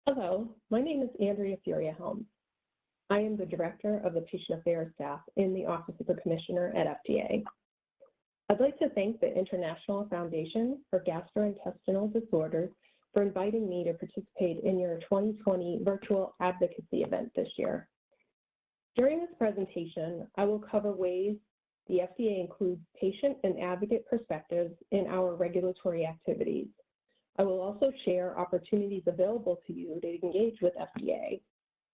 Hello, my name is Andrea Furia-Helms. I am the Director of the Patient Affairs staff in the Office of the Commissioner at FDA. I'd like to thank the International Foundation for Gastrointestinal Disorders for inviting me to participate in your 2020 virtual advocacy event this year. During this presentation, I will cover ways the FDA includes patient and advocate perspectives in our regulatory activities. I will also share opportunities available to you to engage with FDA,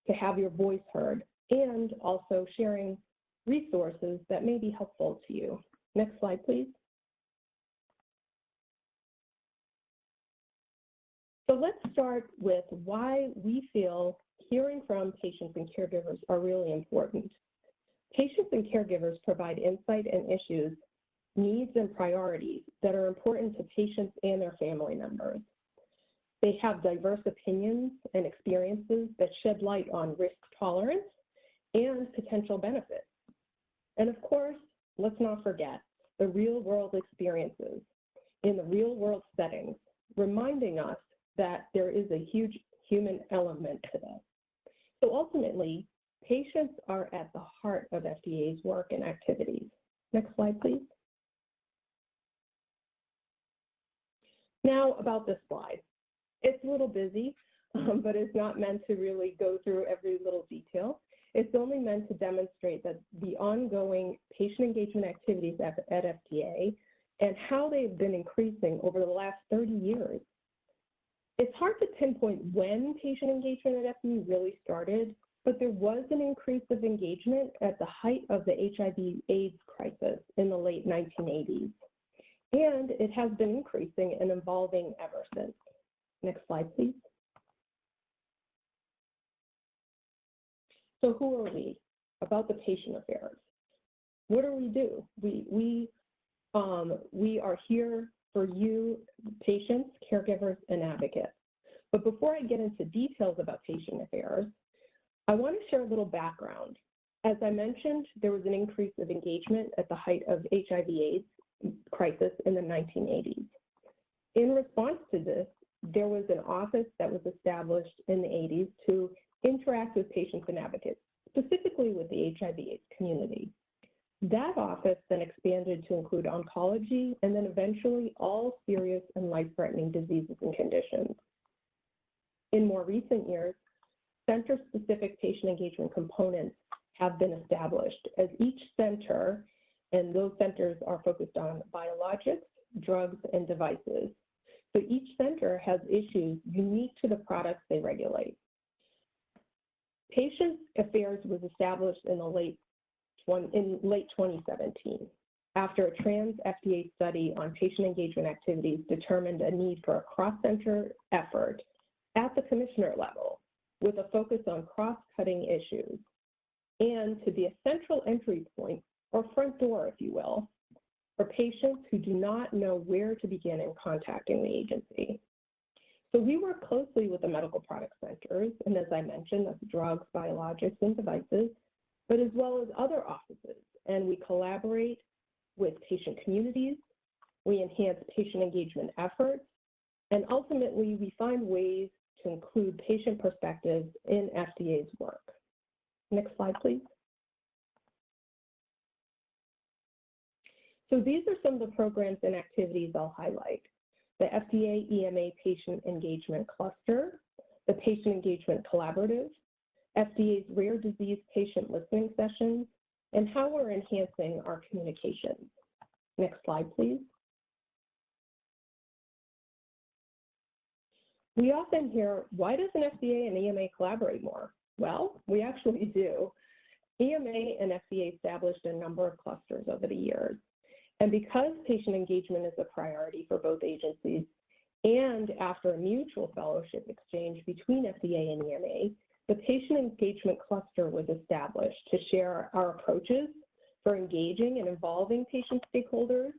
to have your voice heard, and also sharing resources that may be helpful to you. Next slide, please. So let's start with why we feel hearing from patients and caregivers are really important. Patients and caregivers provide insight and issues, needs, and priorities that are important to patients and their family members. They have diverse opinions and experiences that shed light on risk tolerance and potential benefits. And of course, let's not forget the real-world experiences in the real-world settings, reminding us that there is a huge human element to this. So ultimately, patients are at the heart of FDA's work and activities. Next slide, please. Now about this slide. It's a little busy, but it's not meant to really go through every little detail. It's only meant to demonstrate that the ongoing patient engagement activities at FDA and how they've been increasing over the last 30 years. It's hard to pinpoint when patient engagement at FDA really started, but there was an increase of engagement at the height of the HIV/AIDS crisis in the late 1980s. And it has been increasing and evolving ever since. Next slide, please. So who are we? About the patient affairs. What do? We are here for you, patients, caregivers, and advocates. But before I get into details about patient affairs, I want to share a little background. As I mentioned, there was an increase of engagement at the height of HIV/AIDS crisis in the 1980s. In response to this, there was an office that was established in the 80s to interact with patients and advocates, specifically with the HIV/AIDS community. That office then expanded to include oncology and then eventually all serious and life-threatening diseases and conditions. In more recent years, center-specific patient engagement components have been established as each center, and those centers are focused on biologics, drugs, and devices. So each center has issues unique to the products they regulate. Patient Affairs was established in late 2017 after a trans FDA study on patient engagement activities determined a need for a cross-center effort at the commissioner level with a focus on cross-cutting issues and to be a central entry point or front door, if you will, for patients who do not know where to begin in contacting the agency. So we work closely with the medical product centers, and as I mentioned, that's drugs, biologics, and devices, but as well as other offices. And we collaborate with patient communities, we enhance patient engagement efforts, and ultimately we find ways to include patient perspectives in FDA's work. Next slide, please. So these are some of the programs and activities I'll highlight. The FDA EMA Patient Engagement Cluster, the Patient Engagement Collaborative, FDA's Rare Disease Patient Listening Sessions, and how we're enhancing our communications. Next slide, please. We often hear, why doesn't FDA and EMA collaborate more? Well, we actually do. EMA and FDA established a number of clusters over the years. And because patient engagement is a priority for both agencies, and after a mutual fellowship exchange between FDA and EMA, the Patient Engagement Cluster was established to share our approaches for engaging and involving patient stakeholders,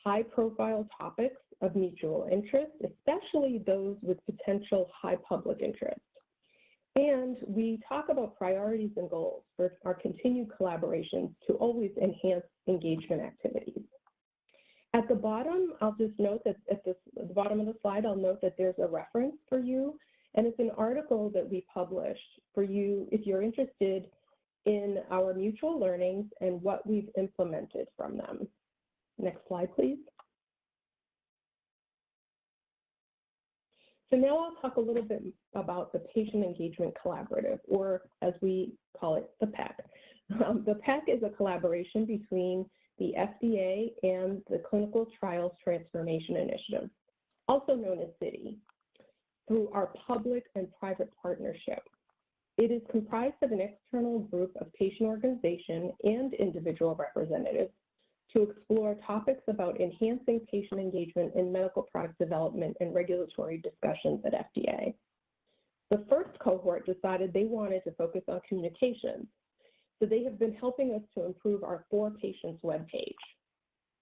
high-profile topics of mutual interest, especially those with potential high public interest. And we talk about priorities and goals for our continued collaborations to always enhance engagement activities. At the bottom, I'll just note that at the bottom of the slide, I'll note that there's a reference for you And it's an article that we published for you if you're interested in our mutual learnings and what we've implemented from them. Next slide, please. So now I'll talk a little bit about the Patient Engagement Collaborative, or as we call it, the PEC. The PEC is a collaboration between the FDA and the Clinical Trials Transformation Initiative, also known as CITI, through our public and private partnership. It is comprised of an external group of patient organization and individual representatives to explore topics about enhancing patient engagement in medical product development and regulatory discussions at FDA. The first cohort decided they wanted to focus on communications, so they have been helping us to improve our For Patients webpage.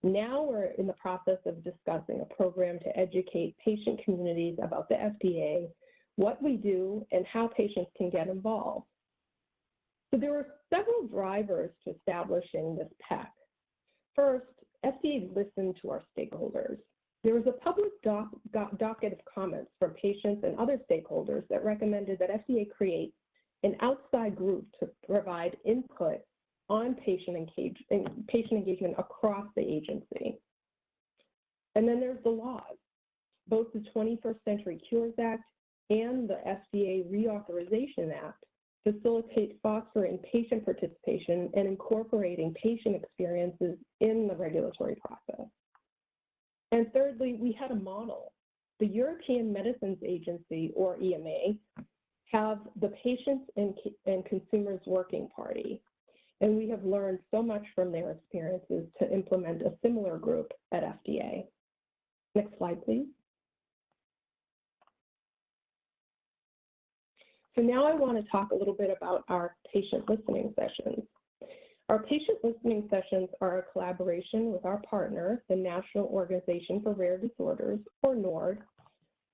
Now we're in the process of discussing a program to educate patient communities about the FDA, what we do, and how patients can get involved. So there were several drivers to establishing this PEC. First, FDA listened to our stakeholders. There was a public docket of comments from patients and other stakeholders that recommended that FDA create an outside group to provide input on patient engagement across the agency. And then there's the laws. Both the 21st Century Cures Act and the FDA Reauthorization Act facilitate fostering patient participation and incorporating patient experiences in the regulatory process. And thirdly, we had a model. The European Medicines Agency, or EMA, have the Patients and Consumers Working Party, and we have learned so much from their experiences to implement a similar group at FDA. Next slide, please. So now I want to talk a little bit about our patient listening sessions. Our patient listening sessions are a collaboration with our partner, the National Organization for Rare Disorders, or NORD,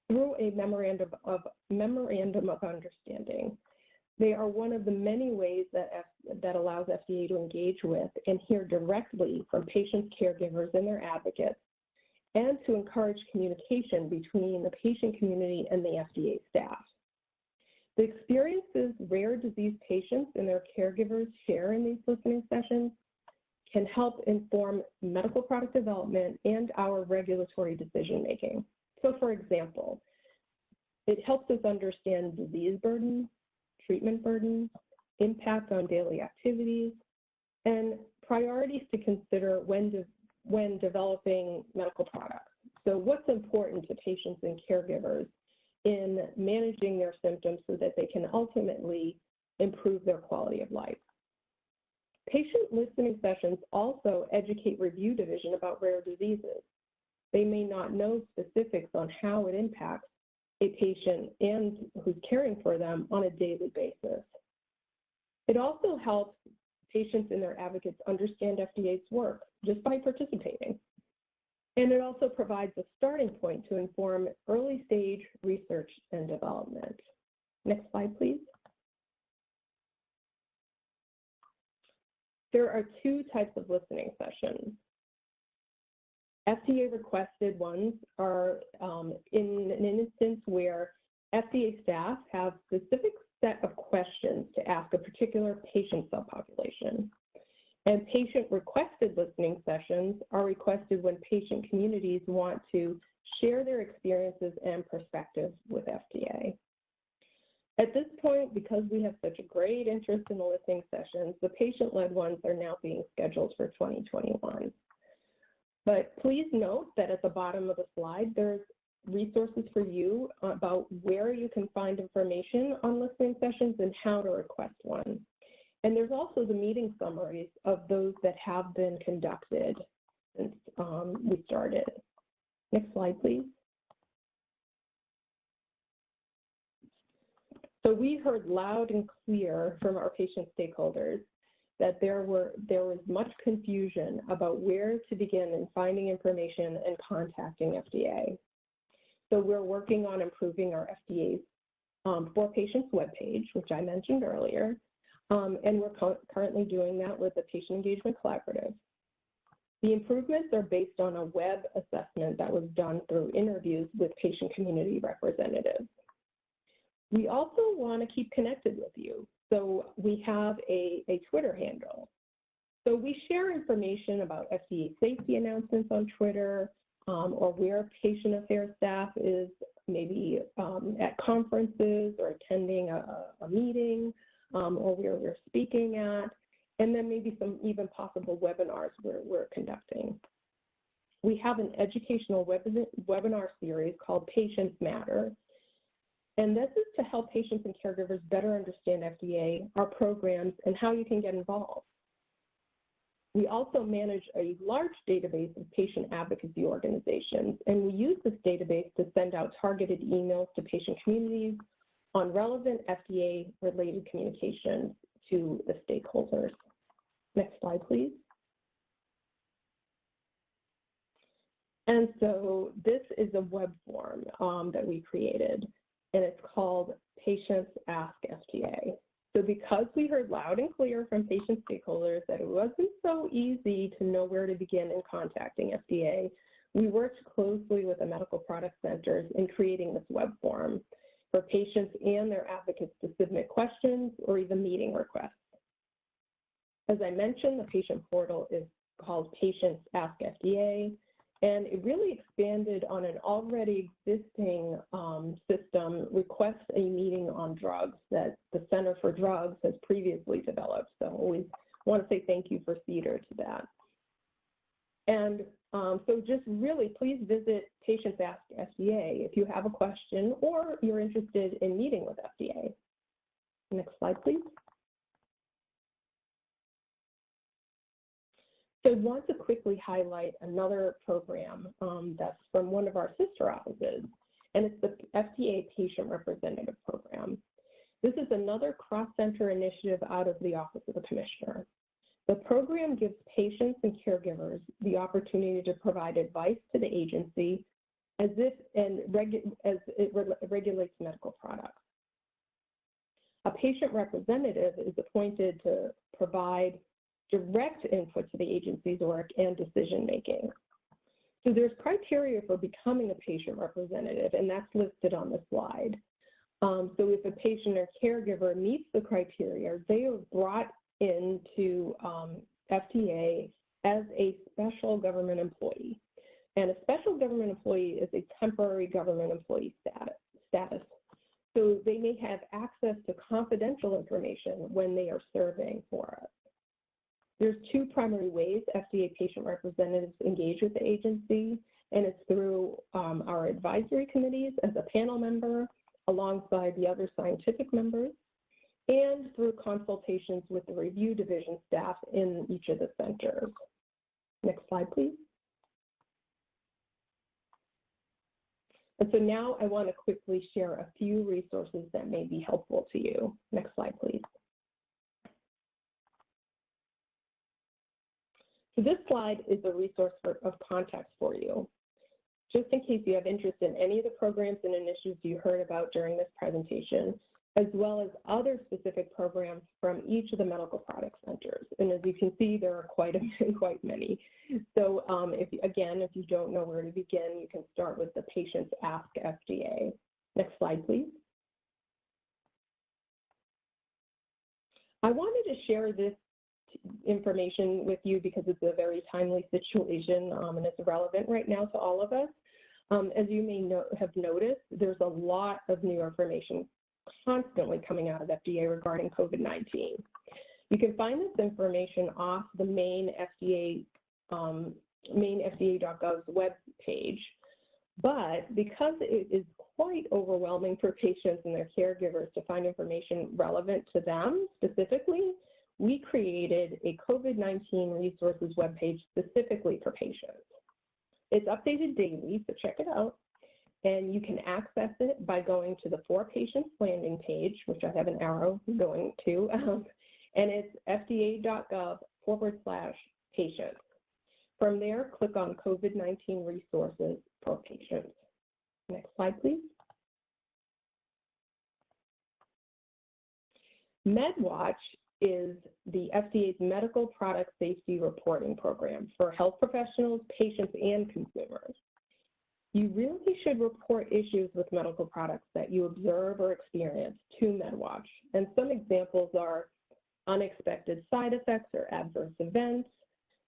through a memorandum of understanding. They are one of the many ways that allows FDA to engage with and hear directly from patients, caregivers, and their advocates, and to encourage communication between the patient community and the FDA staff. The experiences rare disease patients and their caregivers share in these listening sessions can help inform medical product development and our regulatory decision-making. So for example, it helps us understand disease burden, treatment burden, impact on daily activities, and priorities to consider when developing medical products. So what's important to patients and caregivers in managing their symptoms so that they can ultimately improve their quality of life. Patient listening sessions also educate review division about rare diseases. They may not know specifics on how it impacts a patient and who's caring for them on a daily basis. It also helps patients and their advocates understand FDA's work just by participating. And it also provides a starting point to inform early stage research and development. Next slide, please. There are two types of listening sessions. FDA requested ones are in an instance where FDA staff have specific set of questions to ask a particular patient subpopulation. And patient-requested listening sessions are requested when patient communities want to share their experiences and perspectives with FDA. At this point, because we have such a great interest in the listening sessions, the patient-led ones are now being scheduled for 2021. But please note that at the bottom of the slide, there's resources for you about where you can find information on listening sessions and how to request one. And there's also the meeting summaries of those that have been conducted since we started. Next slide, please. So we heard loud and clear from our patient stakeholders that there was much confusion about where to begin in finding information and contacting FDA. So we're working on improving our FDA's For Patients webpage, which I mentioned earlier. And we're currently doing that with the Patient Engagement Collaborative. The improvements are based on a web assessment that was done through interviews with patient community representatives. We also want to keep connected with you. So we have a Twitter handle. So we share information about FDA safety announcements on Twitter, or where patient affairs staff is maybe at conferences or attending a meeting, or where we're speaking at, and then maybe some even possible webinars we're conducting. We have an educational webinar series called Patients Matter, and this is to help patients and caregivers better understand FDA, our programs, and how you can get involved. We also manage a large database of patient advocacy organizations, and we use this database to send out targeted emails to patient communities on relevant FDA-related communications to the stakeholders. Next slide, please. And so this is a web form that we created, and it's called Patients Ask FDA. So because we heard loud and clear from patient stakeholders that it wasn't so easy to know where to begin in contacting FDA, we worked closely with the medical product centers in creating this web form for patients and their advocates to submit questions or even meeting requests. As I mentioned, the patient portal is called Patients Ask FDA, and it really expanded on an already existing system, Request a Meeting on Drugs, that the Center for Drugs has previously developed. So I always want to say thank you for CEDAR to that. And so just really, please visit Patients Ask FDA if you have a question or you're interested in meeting with FDA. Next slide, please. So I want to quickly highlight another program that's from one of our sister offices, and it's the FDA Patient Representative Program. This is another cross-center initiative out of the Office of the Commissioner. The program gives patients and caregivers the opportunity to provide advice to the agency as it regulates medical products. A patient representative is appointed to provide direct input to the agency's work and decision-making. So there's criteria for becoming a patient representative, and that's listed on the slide. So if a patient or caregiver meets the criteria, they are brought into FDA as a special government employee. And a special government employee is a temporary government employee status. So they may have access to confidential information when they are serving for us. There's two primary ways FDA patient representatives engage with the agency, and it's through our advisory committees as a panel member alongside the other scientific members, and through consultations with the review division staff in each of the centers. Next slide, please. And so now I want to quickly share a few resources that may be helpful to you. Next slide, please. So this slide is a resource of context for you, just in case you have interest in any of the programs and initiatives you heard about during this presentation, as well as other specific programs from each of the medical product centers. And as you can see, there are quite many. So if you don't know where to begin, you can start with the Patients Ask FDA. Next slide, please. I wanted to share this information with you because it's a very timely situation and it's relevant right now to all of us. As you may have noticed, there's a lot of new information constantly coming out of FDA regarding COVID-19. You can find this information off the main FDA.gov web page, but because it is quite overwhelming for patients and their caregivers to find information relevant to them specifically, we created a COVID-19 resources webpage specifically for patients. It's updated daily, so check it out. And you can access it by going to the For Patients landing page, which I have an arrow going to, and it's fda.gov/patients. From there, click on COVID-19 resources for patients. Next slide, please. MedWatch is the FDA's medical product safety reporting program for health professionals, patients, and consumers. You really should report issues with medical products that you observe or experience to MedWatch. And some examples are unexpected side effects or adverse events.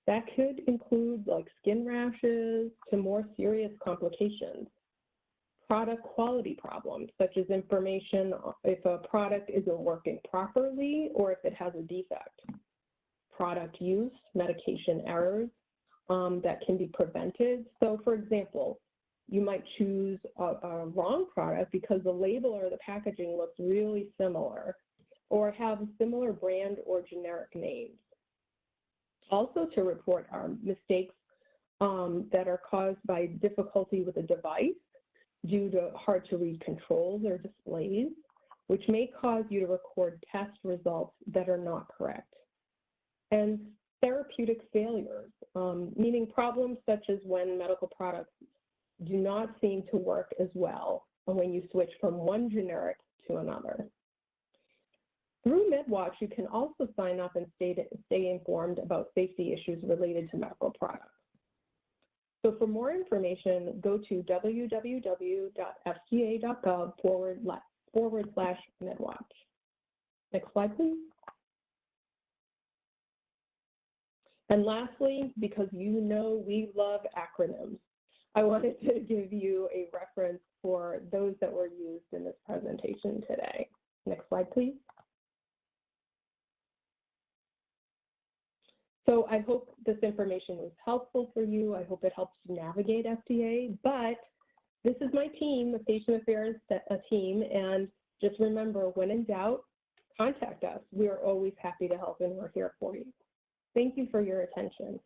That could include like skin rashes to more serious complications. Product quality problems, such as information if a product isn't working properly or if it has a defect. Product use, medication errors that can be prevented. So for example, you might choose a wrong product because the label or the packaging looks really similar or have a similar brand or generic names. Also to report are mistakes that are caused by difficulty with a device due to hard to read controls or displays, which may cause you to record test results that are not correct. And therapeutic failures, meaning problems such as when medical products do not seem to work as well when you switch from one generic to another. Through MedWatch, you can also sign up and stay informed about safety issues related to medical products. So for more information, go to www.fda.gov/MedWatch. Next slide, please. And lastly, because you know we love acronyms, I wanted to give you a reference for those that were used in this presentation today. Next slide, please. So I hope this information was helpful for you. I hope it helps you navigate FDA, but this is my team, the Patient Affairs team, and just remember, when in doubt, contact us. We are always happy to help and we're here for you. Thank you for your attention.